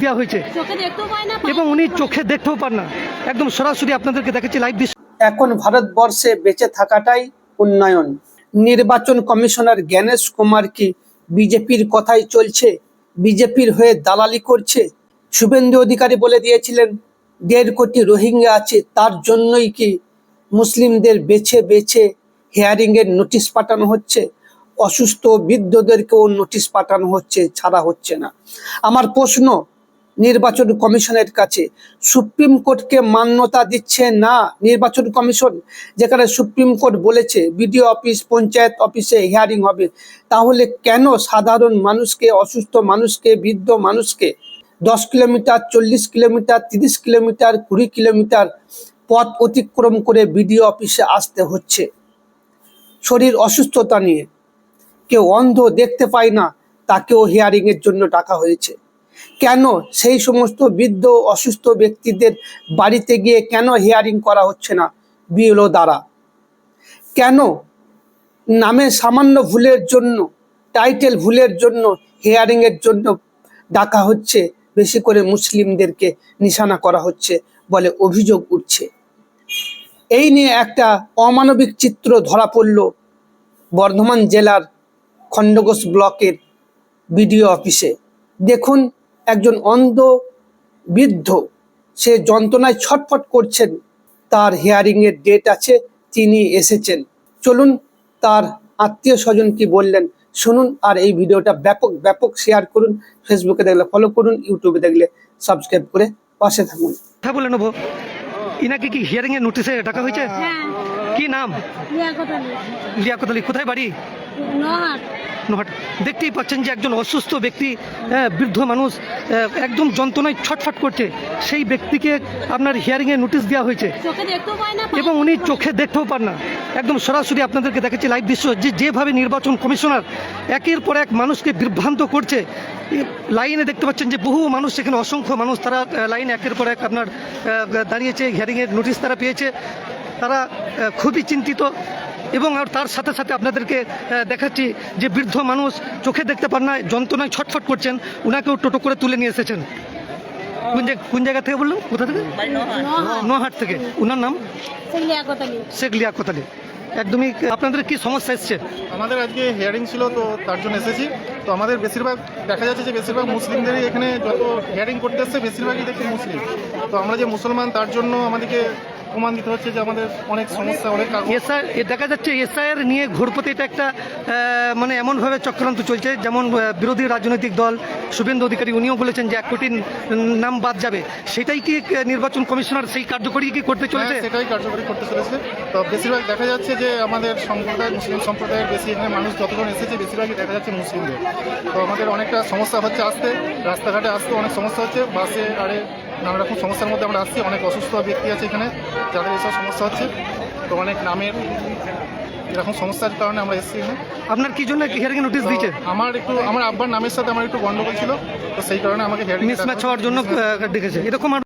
দেওয়া হয়েছে এবং উনি চোখে দেখতেও পান না। একদম সরাসরি আপনাদেরকে দেখাচ্ছি লাইভ দৃশ্য। এখন ভারতবর্ষে বেঁচে থাকাটাই উন্নয়ন। নির্বাচন কমিশনার জ্ঞানেশ কুমার কি বিজেপির কথাই চলছে, বিজেপির হয়ে দালালি করছে? শুভেন্দু অধিকারী বলে দিয়েছিলেন 1.5 কোটি রোহিঙ্গা আছে, তার জন্যই কি মুসলিমদের বেছে বেছে হিয়ারিংয়ের নোটিশ পাঠানো হচ্ছে? অসুস্থ বৃদ্ধদেরকেও নোটিশ পাঠানো হচ্ছে, ছাড়া হচ্ছে না। আমার প্রশ্ন নির্বাচন কমিশনের কাছে, সুপ্রিম কোর্টকে মান্যতা দিচ্ছে না নির্বাচন কমিশন, যেখানে সুপ্রিম কোর্ট বলেছে বিডিও অফিস পঞ্চায়েত অফিসে হিয়ারিং হবে, তাহলে কেন সাধারণ মানুষকে, অসুস্থ মানুষকে, বৃদ্ধ মানুষকে 10 কিলোমিটার, 40 কিলোমিটার, 30 কিলোমিটার, 20 কিলোমিটার পথ অতিক্রম করে বিডিও অফিসে আসতে হচ্ছে? শরীর অসুস্থতা নিয়ে কেউ অন্ধ, দেখতে পায় না, তাকেও হিয়ারিংয়ের জন্য ডাকা হয়েছে। কেন সেই সমস্ত বৃদ্ধ অসুস্থ ব্যক্তিদের বাড়িতে গিয়ে কেন হিয়ারিং করা হচ্ছে না বিএলও দ্বারা? কেন নামে সামান্য ভুলের জন্য, টাইটেল ভুলের জন্য হিয়ারিংয়ের জন্য ডাকা হচ্ছে, বেশি করে মুসলিমদেরকে নিশানা করা হচ্ছে বলে অভিযোগ উঠছে? এই নিয়ে একটা অমানবিক চিত্র ধরা পড়ল বর্ধমান জেলার খণ্ডঘোষ ব্লকের বিডিও অফিসে। দেখুন, একজন অন্ধ বৃদ্ধ, সে যন্ত্রণায় ছটফট করছেন, তার হিয়ারিংয়ের ডেট আছে, তিনি এসেছেন। চলুন তার আত্মীয় স্বজন কি বললেন শুনুন, আর এই ভিডিওটা ব্যাপক শেয়ার করুন। ফেসবুকে দেখলে ফলো করুন, ইউটিউবে দেখলে সাবস্ক্রাইব করে পাশে থাকুন। কথা বলে নেবো, ইনাকে কি হিয়ারিং এর নোটিশে ডাকা হয়েছে? কি নাম? লিয়াকত আলী। কোথায় বাড়ি? নোহাট। দেখতেই পাচ্ছেন যে একজন অসুস্থ ব্যক্তি, বৃদ্ধ মানুষ, একদম যন্ত্রণায় ছটফট করছে, সেই ব্যক্তিকে আপনার হিয়ারিংয়ের নোটিশ দেওয়া হয়েছে এবং উনি চোখে দেখতেও পান না। একদম সরাসরি আপনাদেরকে দেখাচ্ছি লাইভ দৃশ্য, যেভাবে নির্বাচন কমিশনার একের পর এক মানুষকে বিভ্রান্ত করছে। লাইনে দেখতে পাচ্ছেন যে বহু মানুষ, সেখানে অসংখ্য মানুষ, তারা লাইনে একের পর এক আপনার দাঁড়িয়েছে, হিয়ারিংয়ের নোটিশ তারা পেয়েছে, তারা খুবই চিন্তিত। এবং আর তার সাথে সাথে আপনাদেরকে দেখাচ্ছি যে বৃদ্ধ মানুষ চোখে দেখতে পান না, যন্ত্রণায় ছটফট করছেন, ওনাকেও টোটো করে তুলে নিয়ে এসেছেন। কোন জায়গা থেকে বললেন? কোথা থেকে? নোহাট থেকে। ওনার নাম শেখ লিয়াকত আলী। একদমই। আপনাদের কি সমস্যা এসছে? আমাদের আজকে হিয়ারিং ছিল, তো তার জন্য এসেছি। তো আমাদের বেশিরভাগ দেখা যাচ্ছে যে বেশিরভাগ মুসলিমদেরই এখানে যত হিয়ারিং করতে এসছে বেশিরভাগই দেখছি মুসলিম। তো আমরা যে মুসলমান, তার জন্য আমাদেরকে প্রমাণ দিতে হচ্ছে যে আমাদের অনেক সমস্যা, অনেক দেখা যাচ্ছে এসআইআর নিয়ে ঘুরপথে এটা একটা মানে এমনভাবে চক্রান্ত চলছে, যেমন বিরোধী রাজনৈতিক দল শুভেন্দু অধিকারী উনিও বলেছেন যে 1 কোটির নাম বাদ যাবে। সেটাই কি নির্বাচন কমিশনার সেই কার্যকরী কি করতে চলেছে? সেটাই কার্যকরী করতে চলেছে। তো বেশিরভাগ দেখা যাচ্ছে যে আমাদের সম্প্রদায়, মুসলিম সম্প্রদায়ের বেশি এখানে মানুষ যতজন এসেছে বেশিরভাগই দেখা যাচ্ছে মুসলিমদের। তো আমাদের অনেকটা সমস্যা হচ্ছে, আসতে রাস্তাঘাটে আসতে অনেক সমস্যা হচ্ছে, বাসে আরে নানা রকম সমস্যার মধ্যে আমরা আসছি। অনেক অসুস্থ ব্যক্তি আছে এখানে যাদের এসব সমস্যা হচ্ছে, তো অনেক নামের এরকম সমস্যার কারণে আমরা এসেছি এখানে। আপনার কি জন্য হিয়ারিং নোটিশ দিয়েছে? আমার আব্বার নামের সাথে আমার একটু গন্ডগোল ছিল, তো সেই কারণে আমাকে হিয়ারিং মিসম্যাচ হওয়ার জন্য ডেকেছে এরকম।